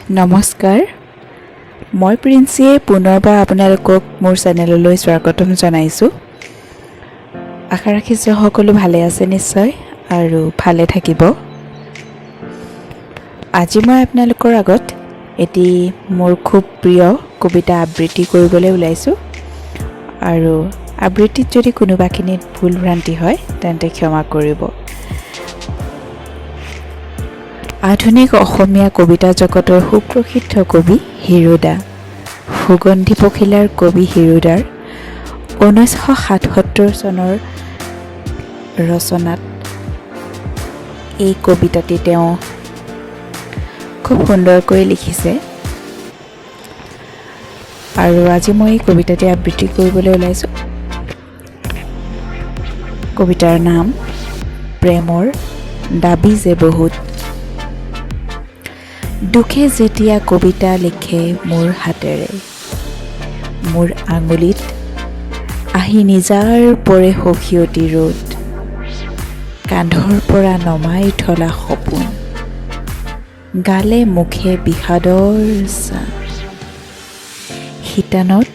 নমস্কাৰ, মই প্ৰিন্সিয়ে পুনৰবাৰ আপোনালোকক মোৰ চেনেললৈ স্বাগতম জনাইছোঁ। আশা ৰাখিছোঁ সকলো ভালে আছে নিশ্চয় আৰু ভালে থাকিব। আজি মই আপোনালোকৰ আগত এটি মোৰ খুব প্ৰিয় কবিতা আবৃত্তি কৰিবলৈ ওলাইছোঁ আৰু আবৃত্তিত যদি কোনোবাখিনিত ভুল ভ্ৰান্তি হয় তেন্তে ক্ষমা কৰিব। আধুনিক অসমীয়া কবিতা জগতৰ সুপ্ৰসিদ্ধ কবি হিৰুদা, সুগন্ধি পখিলাৰ কবি হিৰুদাৰ 1977 চনৰ ৰচনাত এই কবিতাটি তেওঁ খুব সুন্দৰকৈ লিখিছে আৰু আজি মই এই কবিতাটি আবৃত্তি কৰিবলৈ ওলাইছোঁ। কবিতাৰ নাম প্ৰেমৰ দাবী যে বহুত। দুখে যেতিয়া কবিতা লিখে মোৰ হাতেৰে, মোৰ আঙুলিত আহি নিজাৰ পৰে সখীয়তী ৰ'দ, কান্ধৰ পৰা নমাই থলা সপোন, গালে মুখে বিষাদৰ ছাঁ, শিতানত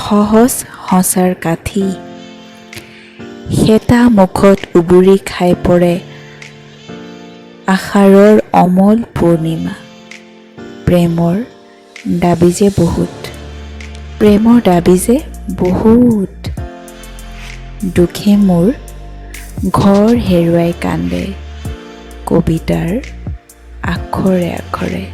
সহজ সঁচাৰ কাঠি, হেতা মুখত উবুৰি খাই পৰে আষাৰৰ অমল পূৰ্ণিমা। প্ৰেমৰ দাবী যে বহুত, প্ৰেমৰ দাবী যে বহুত। দুখে মোৰ ঘৰ হেৰুৱাই কান্দে কবিতাৰ আখৰে আখৰে।